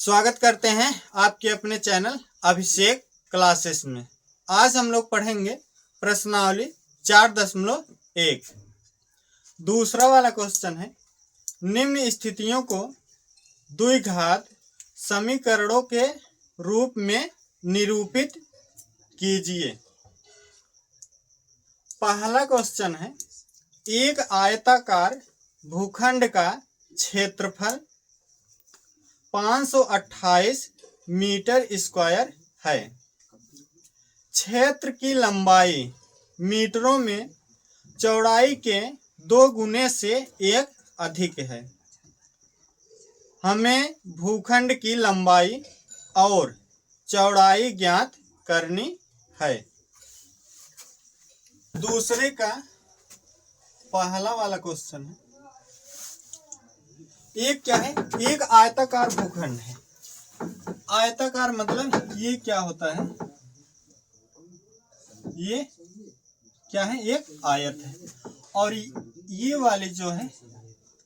स्वागत करते हैं आपके अपने चैनल अभिषेक क्लासेस में। आज हम लोग पढ़ेंगे प्रश्नावली 4.1। दूसरा वाला क्वेश्चन है, निम्न स्थितियों को द्विघात समीकरणों के रूप में निरूपित कीजिए। पहला क्वेश्चन है, एक आयताकार भूखंड का क्षेत्रफल 528 मीटर स्क्वायर है। क्षेत्र की लंबाई मीटरों में चौड़ाई के 2 गुने से 1 अधिक है। हमें भूखंड की लंबाई और चौड़ाई ज्ञात करनी है। दूसरे का पहला वाला क्वेश्चन है, एक क्या है, एक आयताकार भूखंड है। आयताकार मतलब ये क्या होता है, ये क्या है, एक आयत है। और ये वाले जो है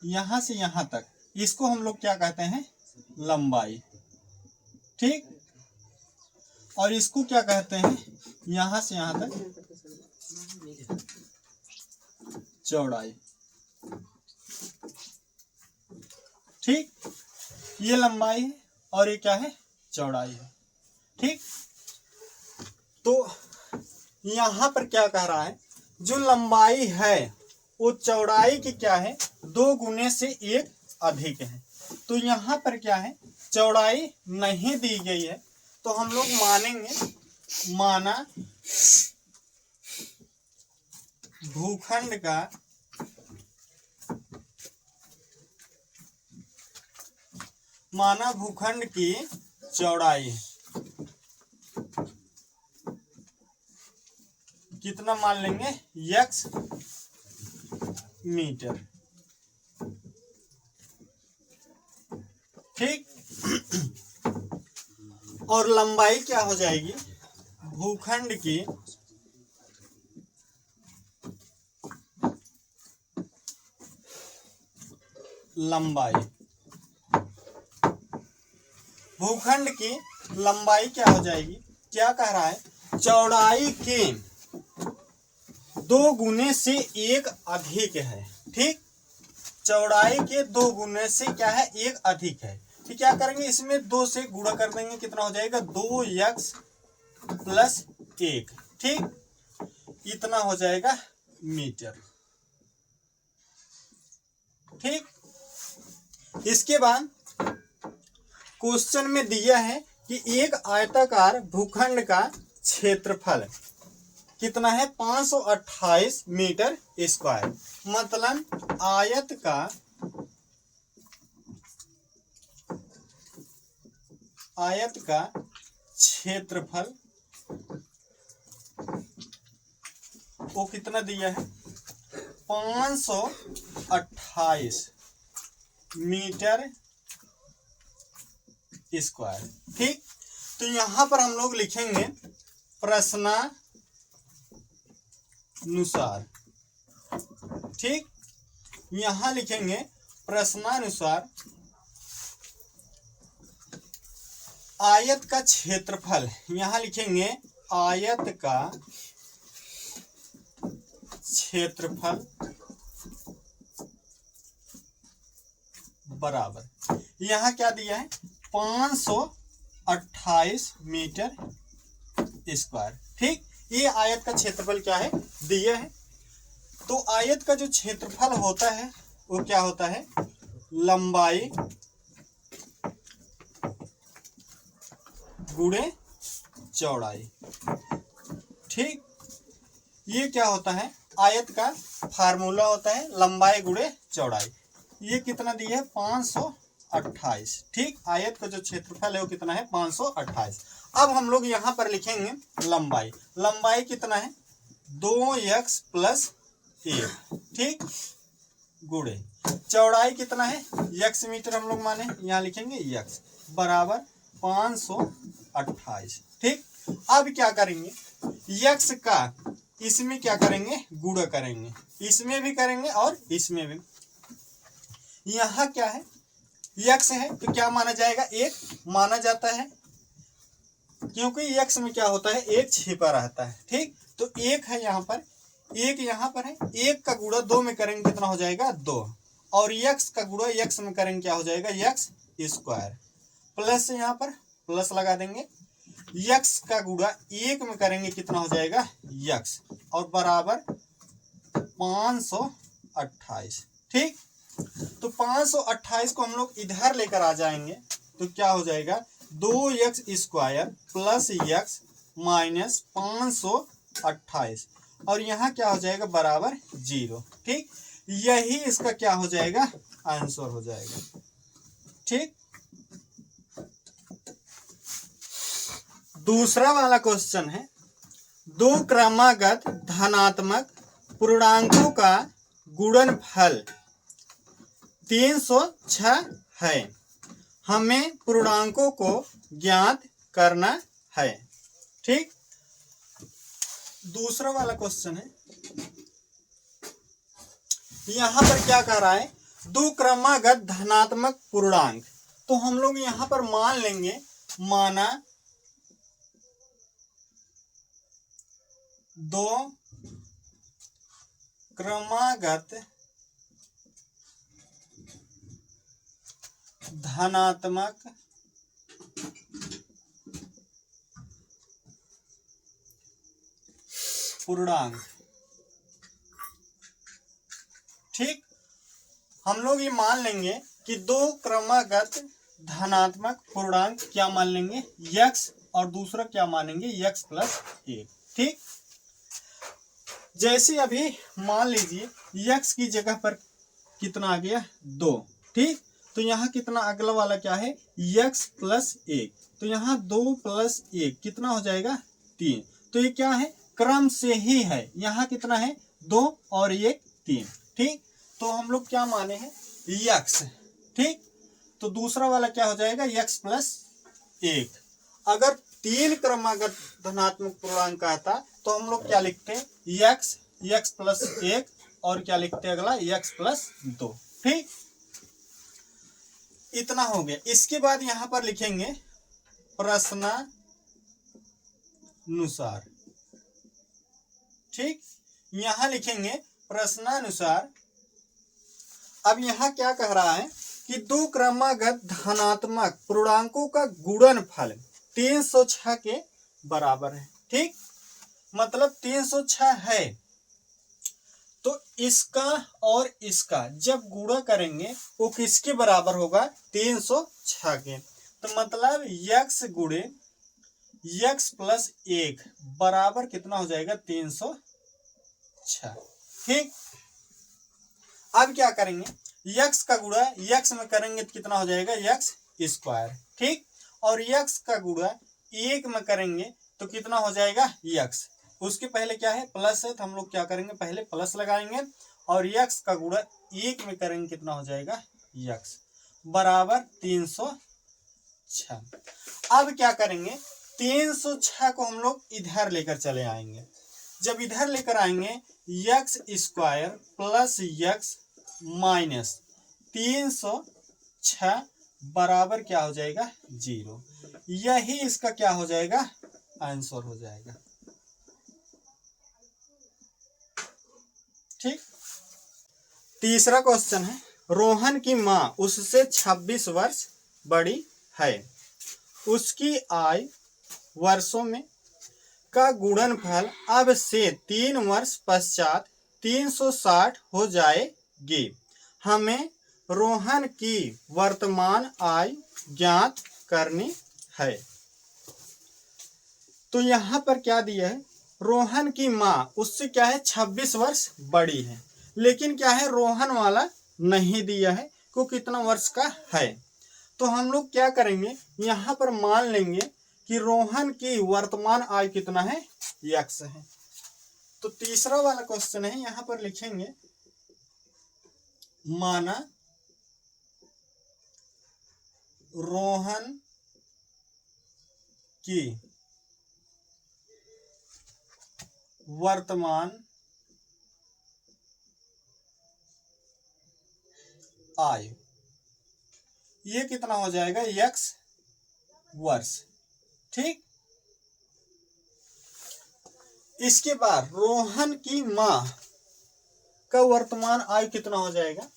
यहां से यहां तक, इसको हम लोग क्या कहते हैं, लंबाई। ठीक, और इसको क्या कहते हैं, यहां से यहां तक चौड़ाई। ठीक, ये लंबाई है और ये क्या है, चौड़ाई है। ठीक, तो यहां पर क्या कह रहा है, जो लंबाई है वो चौड़ाई की क्या है, 2 गुने से 1 अधिक है। तो यहां पर क्या है, चौड़ाई नहीं दी गई है, तो हम लोग मानेंगे, माना भूखंड का भूखंड की चौड़ाई कितना मान लेंगे, x मीटर। ठीक, और लंबाई क्या हो जाएगी, भूखंड की लंबाई। भूखंड की लंबाई क्या हो जाएगी, क्या कह रहा है, चौड़ाई के 2 गुने से 1 अधिक है। ठीक, चौड़ाई के 2 गुने से क्या है, 1 अधिक है। तो क्या करेंगे, इसमें 2 से गुणा कर देंगे, कितना हो जाएगा, 2x + 1। ठीक, इतना हो जाएगा मीटर। ठीक, इसके बाद क्वेश्चन में दिया है कि एक आयताकार भूखंड का क्षेत्रफल कितना है, 528 मीटर स्क्वायर। मतलब आयत का क्षेत्रफल वो कितना दिया है, 528 मीटर स्क्वायर। ठीक, तो यहां पर हम लोग लिखेंगे प्रश्नानुसार। ठीक, यहां लिखेंगे प्रश्नानुसार आयत का क्षेत्रफल। यहां लिखेंगे आयत का क्षेत्रफल बराबर, यहां क्या दिया है, 528 मीटर स्क्वायर। ठीक, ये आयत का क्षेत्रफल क्या है, दिया है। तो आयत का जो क्षेत्रफल होता है वो क्या होता है, लंबाई गुणे चौड़ाई। ठीक, ये क्या होता है, आयत का फार्मूला होता है लंबाई गुणे चौड़ाई। ये कितना दिया है, 528। ठीक, आयत का जो क्षेत्रफल है वो कितना है, 528। अब हम लोग यहां पर लिखेंगे लंबाई। लंबाई कितना है, 2x + 1। ठीक, गुणे चौड़ाई कितना है, x मीटर हम लोग माने, यहां लिखेंगे x बराबर 528। ठीक, अब क्या करेंगे, x का इसमें क्या करेंगे, गुणा करेंगे, इसमें भी करेंगे और इसमें भी। यहां क्या है, यक्स है तो क्या माना जाएगा, एक माना जाता है, क्योंकि यक्स में क्या होता है, एक छिपा रहता है। ठीक, तो एक है यहाँ पर, एक यहाँ पर है, एक का गुणा दो में करेंगे कितना हो जाएगा, दो, और यक्स का गुणा यक्स में करेंगे क्या हो जाएगा, यक्स स्क्वायर, प्लस यहाँ पर प्लस लगा देंगे, यक्स का गुणा एक में करेंगे कितना हो जाएगा, यक्स, और बराबर 528। ठीक, तो 528 को हम लोग इधर लेकर आ जाएंगे तो क्या हो जाएगा, 2x square plus x minus 528, और यहाँ क्या हो जाएगा, बराबर 0। ठीक, यही इसका क्या हो जाएगा, आंसर हो जाएगा। ठीक, दूसरा वाला क्वेश्चन है, दो क्रमागत धनात्मक पूर्णांकों का गुणनफल 306 है, हमें पूर्णांकों को ज्ञात करना है। ठीक, दूसरा वाला क्वेश्चन है, यहां पर क्या कह रहा है, दो क्रमागत धनात्मक पूर्णांक, तो हम लोग यहां पर मान लेंगे, माना दो क्रमागत धनात्मक पूर्णांक। ठीक, हम लोग ये मान लेंगे कि दो क्रमागत धनात्मक पूर्णांक क्या मान लेंगे, यक्स, और दूसरा क्या मानेंगे, यक्स प्लस एक। ठीक, जैसे अभी मान लीजिए यक्स की जगह पर कितना आ गया, दो। ठीक, तो यहाँ कितना अगला वाला क्या है, यक्स प्लस एक, तो यहाँ 2 प्लस 1 कितना हो जाएगा, 3। तो ये क्या है, क्रम से ही है, यहाँ कितना है, 2 और 1 3। ठीक, तो हम लोग क्या माने हैं, यक्स। ठीक, तो दूसरा वाला क्या हो जाएगा, यक्स प्लस 1। अगर 3 क्रमागत धनात्मक पूर्णांक आता तो हम लोग क्या लिखते हैं, यक्स, यक्स प्लस 1, और क्या लिखते हैं अगला, यक्स प्लस 2। ठीक, इतना हो गया। इसके बाद यहां पर लिखेंगे प्रश्नानुसार। ठीक, यहां लिखेंगे प्रश्नानुसार। अब यहां क्या कह रहा है कि दो क्रमागत धनात्मक पूर्णांकों का गुणनफल 306 के बराबर है। ठीक, मतलब 306 है, तो इसका और इसका जब गुणा करेंगे वो किसके बराबर होगा, 306 के। तो मतलब यक्स गुणे यक्स प्लस 1 बराबर कितना हो जाएगा, 306। ठीक, अब क्या करेंगे, यक्स का गुणा यक्स में करेंगे तो कितना हो जाएगा, यक्स स्क्वायर। ठीक, और यक्स का गुणा 1 में करेंगे तो कितना हो जाएगा, यक्स। उसके पहले क्या है, प्लस है, तो हम लोग क्या करेंगे, पहले प्लस लगाएंगे, और यक्स का गुणा 1 में करेंगे कितना हो जाएगा, यक्स, बराबर 306। अब क्या करेंगे, 306 को हम लोग इधर लेकर चले आएंगे। जब इधर लेकर आएंगे, x square plus x minus 306 बराबर क्या हो जाएगा, 0। यही इसका क्या हो जाएगा, आंसर हो जाएगा। ठीक, तीसरा क्वेश्चन है, रोहन की मां उससे 26 वर्ष बड़ी है, उसकी आय वर्षों में का गुणनफल अब से 3 वर्ष पश्चात 360 हो जाएगी, हमें रोहन की वर्तमान आय ज्ञात करनी है। तो यहां पर क्या दिया है, रोहन की मां उससे क्या है, 26 वर्ष बड़ी है, लेकिन क्या है, रोहन वाला नहीं दिया है को कितना वर्ष का है। तो हम लोग क्या करेंगे, यहां पर मान लेंगे कि रोहन की वर्तमान आय कितना है, यक्स है। तो तीसरा वाला क्वेश्चन है, यहां पर लिखेंगे माना रोहन की वर्तमान आय, ये कितना हो जाएगा x वर्ष। ठीक, इसके बाद रोहन की माँ का वर्तमान आयु कितना हो जाएगा।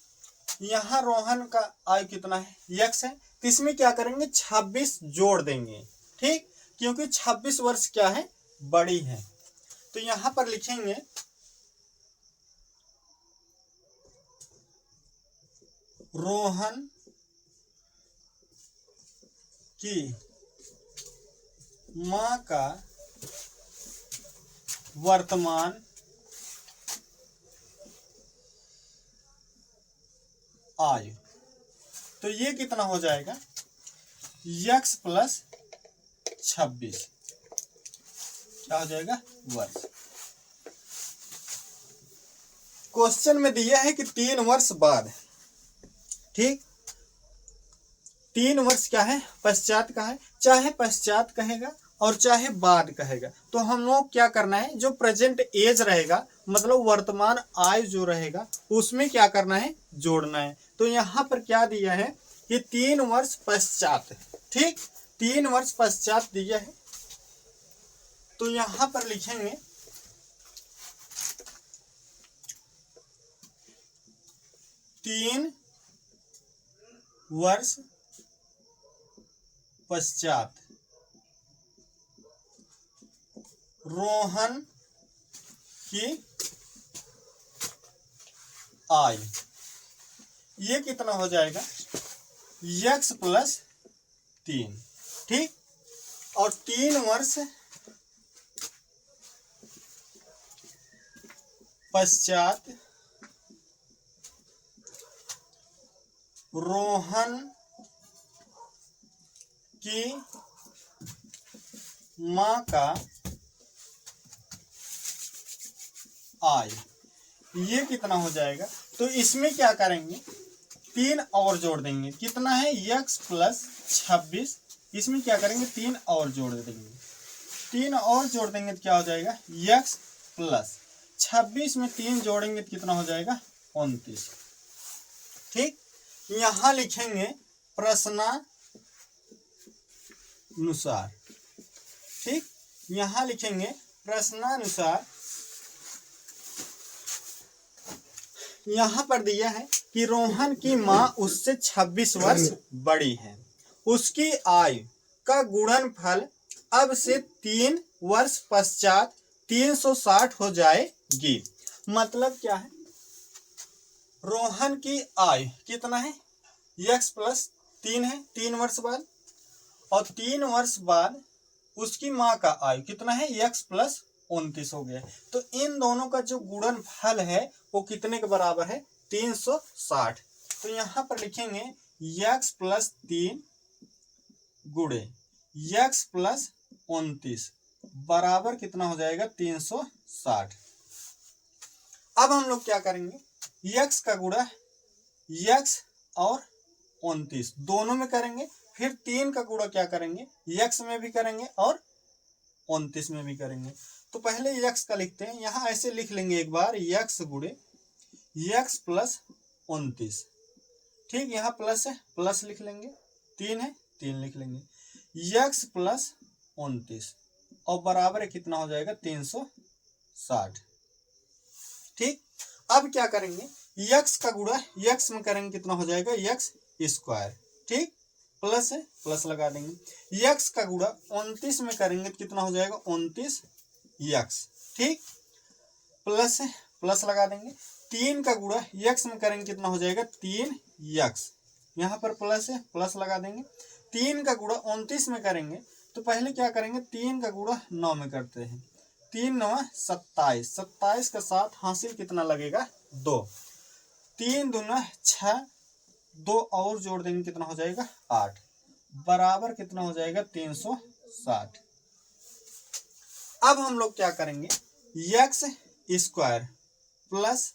यहाँ रोहन का आयु कितना है, x है, तो इसमें क्या करेंगे 26 जोड़ देंगे। ठीक, क्योंकि 26 वर्ष क्या है, बड़ी है। तो यहां पर लिखेंगे रोहन की मां का वर्तमान आयु, तो ये कितना हो जाएगा x प्लस 26 क्या हो जाएगा वर्ष। क्वेश्चन में दिया है कि 3 वर्ष बाद। ठीक, 3 वर्ष क्या है, पश्चात का है, चाहे पश्चात कहेगा और चाहे बाद कहेगा, तो हम लोग क्या करना है, जो प्रेजेंट एज रहेगा मतलब वर्तमान आयु जो रहेगा उसमें क्या करना है, जोड़ना है। तो यहाँ पर क्या दिया है कि 3 वर्ष पश्चात। ठीक, 3 वर्ष पश्चात दिया है, तो यहाँ पर लिखेंगे तीन वर्ष पश्चात रोहन की आयु, ये कितना हो जाएगा x प्लस 3। ठीक, और 3 वर्ष पश्चात रोहन की मां का आयु, ये कितना हो जाएगा। तो इसमें क्या करेंगे 3 और जोड़ देंगे, कितना है x प्लस 26, इसमें क्या करेंगे 3 और जोड़ देंगे, 3 और जोड़ देंगे तो क्या हो जाएगा x प्लस 26 में 3 जोड़ेंगे तो कितना हो जाएगा 29। ठीक, यहां लिखेंगे प्रश्नानुसार। ठीक, यहां लिखेंगे प्रश्नानुसार। यहां पर दिया है कि रोहन की मां उससे 26 वर्ष बड़ी है, उसकी आयु का गुणनफल अब से 3 वर्ष पश्चात 360 हो जाएगी। मतलब क्या है, रोहन की आयु कितना है x प्लस 3 है 3 वर्ष बाद, और 3 वर्ष बाद उसकी मां का आयु कितना है x प्लस 29 हो गया। तो इन दोनों का जो गुणनफल है वो कितने के बराबर है 360। तो यहां पर लिखेंगे x प्लस 3 गुणे x प्लस 29 बराबर कितना हो जाएगा 360। अब हम लोग क्या करेंगे, x का गुणा x और 29 दोनों में करेंगे, फिर 3 का गुणा क्या करेंगे x में भी करेंगे और 29 में भी करेंगे। तो पहले x का लिखते हैं, यहां ऐसे लिख लेंगे एक बार x गुणे x प्लस 29। ठीक, यहाँ प्लस है प्लस लिख लेंगे, 3 है 3 लिख लेंगे, x प्लस 29 और बराबर है कितना हो जाएगा 360। ठीक, अब क्या करेंगे x का गुणा x में करेंगे कितना हो जाएगा x स्क्वायर। ठीक, प्लस है प्लस लगा देंगे, x का गुणा 29 में करेंगे तो कितना हो जाएगा 29x। ठीक, प्लस है प्लस लगा देंगे, 3 का गुणा x में करेंगे कितना हो जाएगा 3x, यहाँ पर प्लस है प्लस लगा देंगे, 3 का गुणा 29 में करेंगे तो पहले क्या करेंगे 3 का गुणा 9 में करते हैं, 3 9 27, 27 का 7 हासिल कितना लगेगा 2, 3 दूना 6, 2 और जोड़ देंगे कितना हो जाएगा 8 बराबर कितना हो जाएगा 360। अब हम लोग क्या करेंगे x स्क्वायर प्लस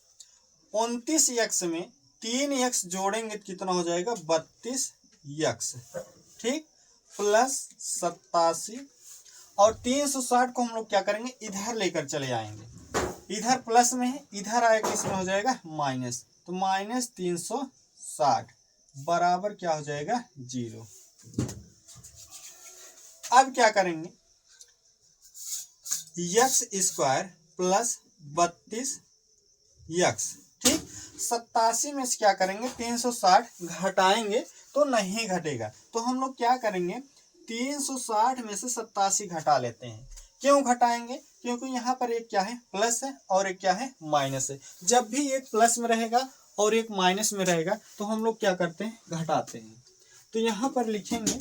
29x में 3x जोड़ेंगे तो कितना हो जाएगा 32x। ठीक, प्लस 87 और 360 को हम लोग क्या करेंगे इधर लेकर चले आएंगे, इधर प्लस में है इधर आएगा इसमें हो जाएगा माइनस, तो माइनस 360 बराबर क्या हो जाएगा 0। अब क्या करेंगे, यक्स स्क्वायर प्लस 32 यक्स, ठीक। 87 में से क्या करेंगे 360 घटाएंगे तो नहीं घटेगा, तो हम लोग क्या करेंगे 360 में से 87 घटा लेते हैं। क्यों घटाएंगे, क्योंकि यहाँ पर एक क्या है प्लस है और एक क्या है माइनस है। जब भी एक प्लस में रहेगा और एक माइनस में रहेगा तो हम लोग क्या करते हैं घटाते हैं। तो यहाँ पर लिखेंगे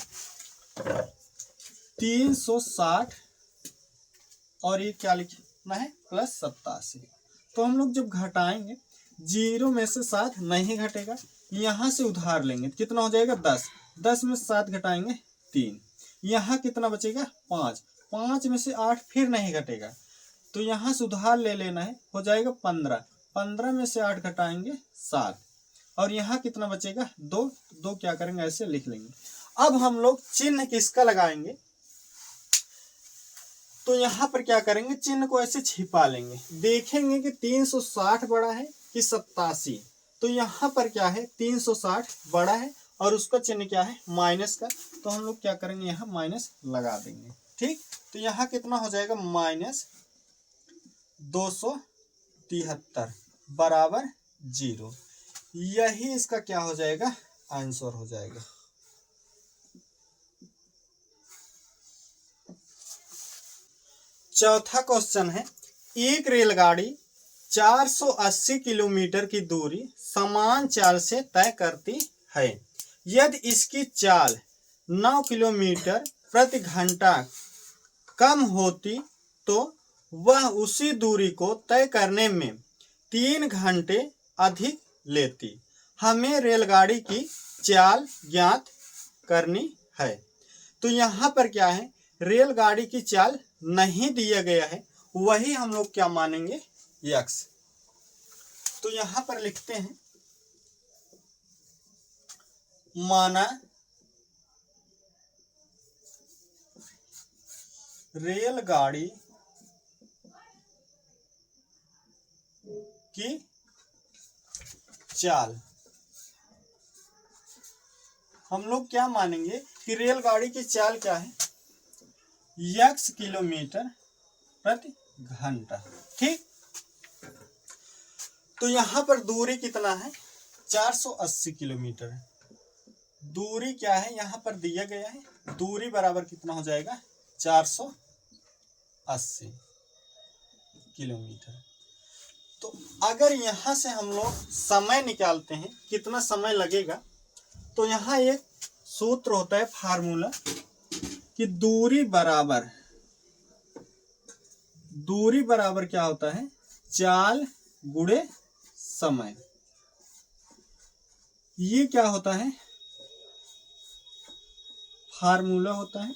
360 और ये क्या लिखना है प्लस 87। तो हम लोग जब घटाएंगे 0 में से 7 नहीं घटेगा, यहाँ से उधार लेंगे कितना हो जाएगा 10, 10 में से 7 घटाएंगे 3, यहाँ कितना बचेगा 5, 5 में से 8 फिर नहीं घटेगा, तो यहाँ से उधार ले लेना है, हो जाएगा 15, 15 में से 8 घटाएंगे 7, और यहाँ कितना बचेगा 2, 2 क्या करेंगे ऐसे लिख लेंगे। अब हम लोग चिन्ह किसका लगाएंगे, तो यहाँ पर क्या करेंगे चिन्ह को ऐसे छिपा लेंगे, देखेंगे कि 360 बड़ा है कि 87, तो यहाँ पर क्या है 360 बड़ा है और उसका चिन्ह क्या है माइनस का, तो हम लोग क्या करेंगे यहाँ माइनस लगा देंगे, ठीक। तो यहाँ कितना हो जाएगा माइनस 273 बराबर 0, यही इसका क्या हो जाएगा आंसर हो जाएगा। चौथा क्वेश्चन है, एक रेलगाड़ी 480 किलोमीटर की दूरी समान चाल से तय करती है। यदि इसकी चाल 9 किलोमीटर प्रति घंटा कम होती तो वह उसी दूरी को तय करने में 3 घंटे अधिक लेती। हमें रेलगाड़ी की चाल ज्ञात करनी है। तो यहाँ पर क्या है रेलगाड़ी की चाल नहीं दिया गया है, वही हम लोग क्या मानेंगे यक्स। तो यहाँ पर लिखते हैं माना रेलगाड़ी की चाल, हम लोग क्या मानेंगे कि रेलगाड़ी की चाल क्या है यक्स किलोमीटर प्रति घंटा, ठीक। तो यहाँ पर दूरी कितना है 480 किलोमीटर, दूरी क्या है यहाँ पर दिया गया है, दूरी बराबर कितना हो जाएगा 480 किलोमीटर। तो अगर यहाँ से हम लोग समय निकालते हैं कितना समय लगेगा, तो यहाँ एक सूत्र होता है फार्मूला कि दूरी बराबर क्या होता है चाल गुणे समय। ये क्या होता है फार्मूला होता है।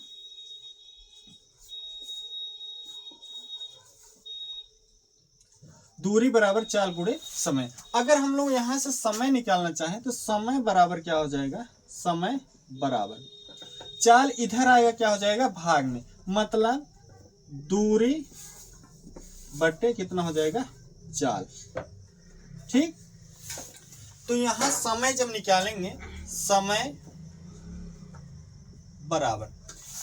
दूरी बराबर चाल गुणे समय। अगर हम लोग यहां से समय निकालना चाहें तो समय बराबर क्या हो जाएगा समय बराबर चाल इधर आएगा क्या हो जाएगा भाग में, मतलब दूरी बट्टे कितना हो जाएगा चाल, ठीक। तो यहां समय जब निकालेंगे समय बराबर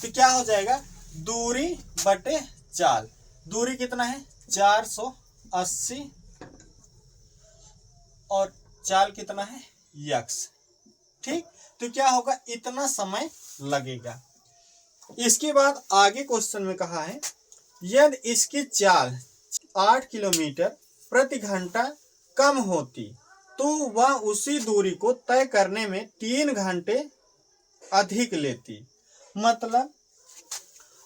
तो क्या हो जाएगा दूरी बटे चाल, दूरी कितना है 480 और चाल कितना है यक्स, ठीक। तो क्या होगा इतना समय लगेगा। इसके बाद आगे क्वेश्चन में कहा है यदि इसकी चाल 8 किलोमीटर प्रति घंटा कम होती तो वह उसी दूरी को तय करने में 3 घंटे अधिक लेती। मतलब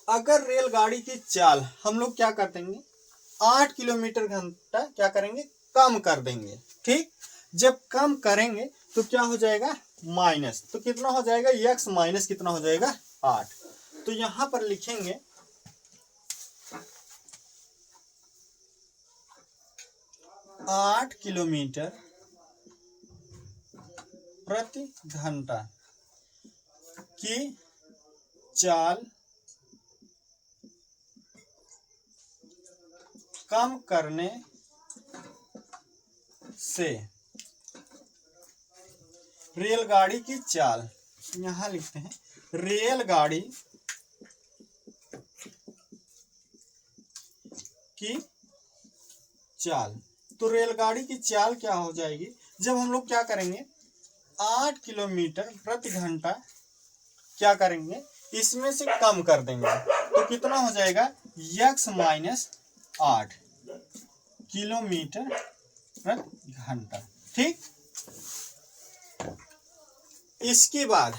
अगर रेलगाड़ी की चाल हम लोग क्या कर देंगे 8 किलोमीटर घंटा क्या करेंगे कम कर देंगे, ठीक। जब कम करेंगे तो क्या हो जाएगा माइनस, तो कितना हो जाएगा यक्स माइनस कितना हो जाएगा 8। तो यहां पर लिखेंगे 8 किलोमीटर प्रति घंटा की चाल कम करने से रेलगाड़ी की चाल, यहां लिखते हैं रेलगाड़ी की चाल। तो रेलगाड़ी की चाल क्या हो जाएगी, जब हम लोग क्या करेंगे 8 किलोमीटर प्रति घंटा क्या करेंगे इसमें से कम कर देंगे, तो कितना हो जाएगा x माइनस 8 किलोमीटर प्रति घंटा। ठीक, इसके बाद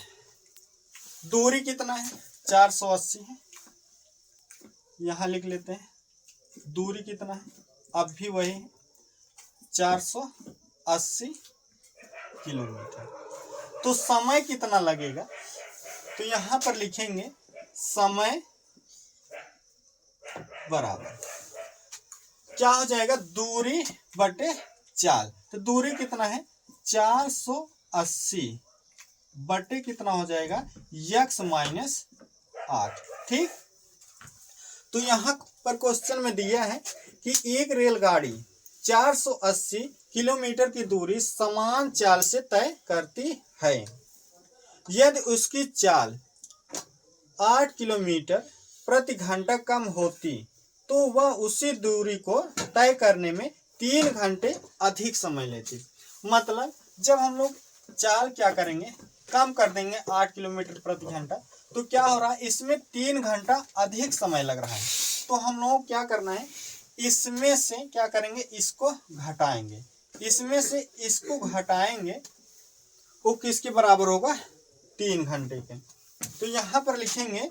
दूरी कितना है 480 है, यहां लिख लेते हैं दूरी कितना है, अब भी वही है 480 किलोमीटर। तो समय कितना लगेगा, तो यहां पर लिखेंगे समय बराबर क्या हो जाएगा दूरी बटे चाल। तो दूरी कितना है 480 बटे कितना हो जाएगा x माइनस 8। ठीक, तो यहां पर क्वेश्चन में दिया है कि एक रेलगाड़ी 480 किलोमीटर की दूरी समान चाल से तय करती है। यदि उसकी चाल 8 किलोमीटर प्रति घंटा कम होती तो वह उसी दूरी को तय करने में 3 घंटे अधिक समय लेती। मतलब जब हम लोग चाल क्या करेंगे कम कर देंगे 8 किलोमीटर प्रति घंटा, तो क्या हो रहा है इसमें 3 घंटा अधिक समय लग रहा है। तो हम लोग क्या करना है इसमें से क्या करेंगे इसको घटाएंगे, इसमें से इसको घटाएंगे, वो किसके बराबर होगा 3 घंटे के। तो यहां पर लिखेंगे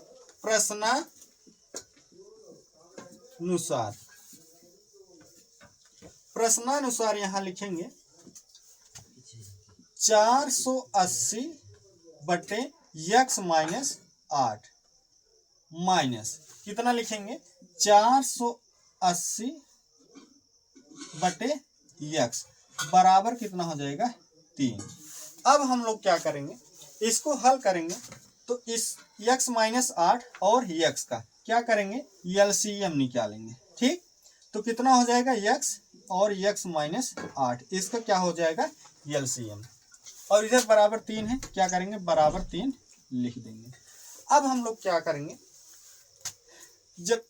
प्रश्नानुसार यहां लिखेंगे 480 बटे x माइनस 8 माइनस कितना लिखेंगे 480 बटे x बराबर कितना हो जाएगा 3। अब हम लोग क्या करेंगे इसको हल करेंगे, तो इस x माइनस 8 और x का क्या करेंगे एलसीएम निकालेंगे। ठीक, तो कितना हो जाएगा x और x माइनस 8, इसका क्या हो जाएगा एलसीएम, और इधर बराबर 3 है, क्या करेंगे बराबर 3 लिख देंगे। अब हम लोग क्या करेंगे जब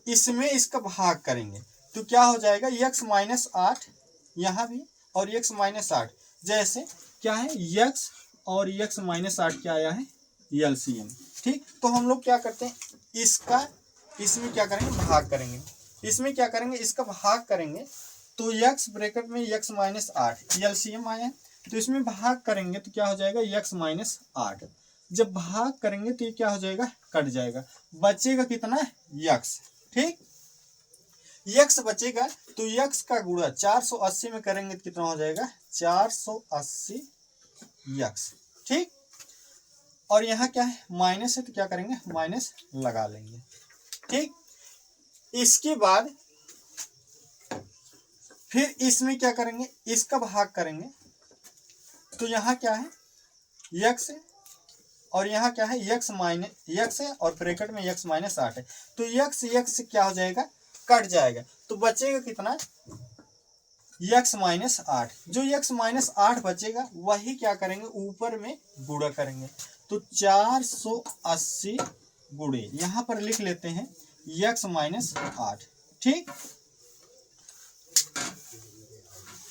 इसमें इसका भाग करेंगे तो क्या हो जाएगा x माइनस 8 यहाँ भी और x माइनस 8, जैसे क्या है x और x माइनस 8 क्या आया है एलसीएम। ठीक, तो हम लोग क्या करते हैं इसका इसमें क्या करेंगे भाग करेंगे, इसमें क्या करेंगे इसका भाग करेंगे, तो x ब्रैकेट में x माइनस 8 एलसीएम आया है, तो इसमें भाग करेंगे तो क्या हो जाएगा x माइनस 8। जब भाग करेंगे तो ये क्या हो जाएगा कट जाएगा, बचेगा कितना x। ठीक, x बचेगा तो x का गुणा 480 में करेंगे तो कितना हो जाएगा 480 x। ठीक, और यहाँ क्या है माइनस है तो क्या करेंगे माइनस लगा लेंगे। ठीक, इसके बाद फिर इसमें क्या करेंगे इसका भाग करेंगे, तो यहाँ क्या है x है और यहाँ क्या है x माइनस x है और ब्रैकेट में x माइनस 8 है, तो x क्या हो जाएगा कट जाएगा, तो बचेगा कितना x माइनस 8। जो x माइनस 8 बचेगा वही क्या करेंगे ऊपर में गुणा करेंगे, तो 480 गुणे यहाँ पर लिख लेते हैं x माइनस 8। ठीक,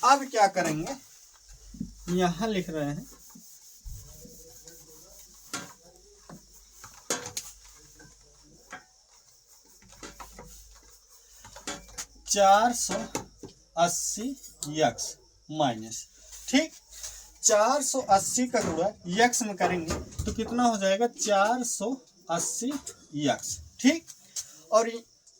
अब क्या करेंगे यहां लिख रहे हैं 480 x माइनस। ठीक, 480 का गुणा x में करेंगे तो कितना हो जाएगा 480 x। ठीक, और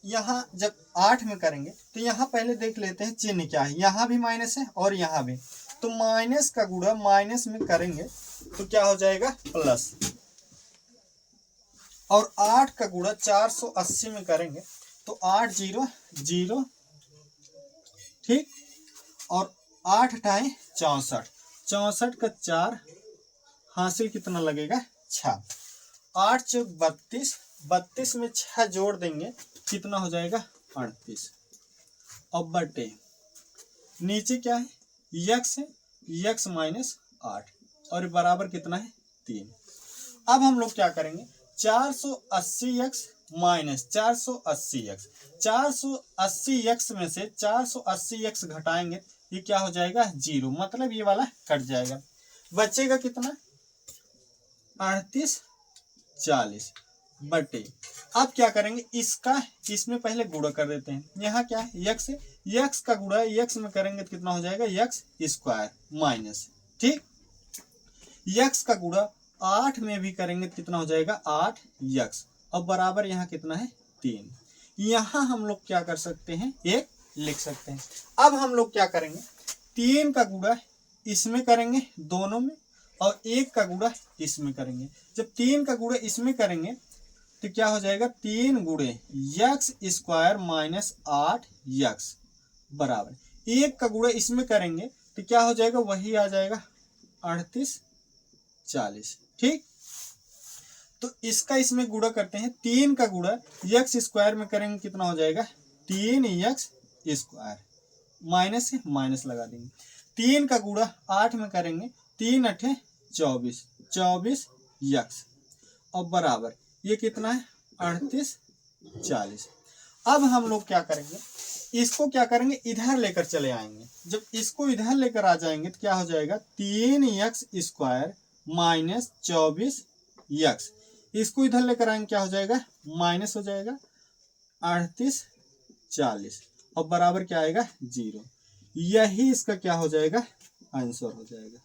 यहाँ जब 8 में करेंगे तो यहाँ पहले देख लेते हैं चिन्ह क्या है, यहाँ भी माइनस है और यहाँ भी, तो माइनस का गुणा माइनस में करेंगे तो क्या हो जाएगा प्लस, और 8 का गुणा 480 में करेंगे तो 8 0 0। ठीक, और 8 × 64, 64 का 4 हासिल कितना लगेगा 6, 8 × 32, 32 में 6 जोड़ देंगे कितना हो जाएगा 38, और बटे नीचे क्या है x है x माइनस 8, और बराबर कितना है 3। अब हम लोग क्या करेंगे 480x माइनस 480x, 480x में से 480x घटाएंगे ये क्या हो जाएगा 0, मतलब ये वाला कट जाएगा। बचेगा कितना 3840 बटे। अब क्या करेंगे इसका इसमें पहले गुणा कर देते हैं। यहाँ क्या है x है, x का गुणा x में करेंगे तो कितना हो जाएगा x स्क्वायर माइनस, ठीक, x का गुणा 8 में भी करेंगे तो कितना हो जाएगा 8x। अब बराबर यहाँ कितना है 3। यहाँ हम लोग क्या कर सकते हैं 1 लिख सकते हैं। अब हम लोग क्या करेंगे 3 का गुणा इसमें करेंगे दोनों में, और 1 का गुणा इसमें करेंगे। जब 3 का गुणा इसमें करेंगे तो क्या हो जाएगा 3 गुणे x स्क्वायर माइनस 8x बराबर 1 का गुणा इसमें करेंगे तो क्या हो जाएगा वही आ जाएगा 3840, ठीक। तो इसका इसमें गुणा करते हैं। 3 का गुणा x स्क्वायर में करेंगे कितना हो जाएगा 3x स्क्वायर, माइनस से माइनस लगा देंगे। 3 का गुणा 8 में करेंगे 3 8 24, 24x और बराबर ये कितना है 3840। अब हम लोग क्या करेंगे इसको क्या करेंगे इधर लेकर चले आएंगे। जब इसको इधर लेकर आ जाएंगे तो क्या हो जाएगा 3x स्क्वायर माइनस 24x, इसको इधर लेकर आएंगे क्या हो जाएगा माइनस हो जाएगा 3840 और बराबर क्या आएगा 0। यही इसका क्या हो जाएगा आंसर हो जाएगा।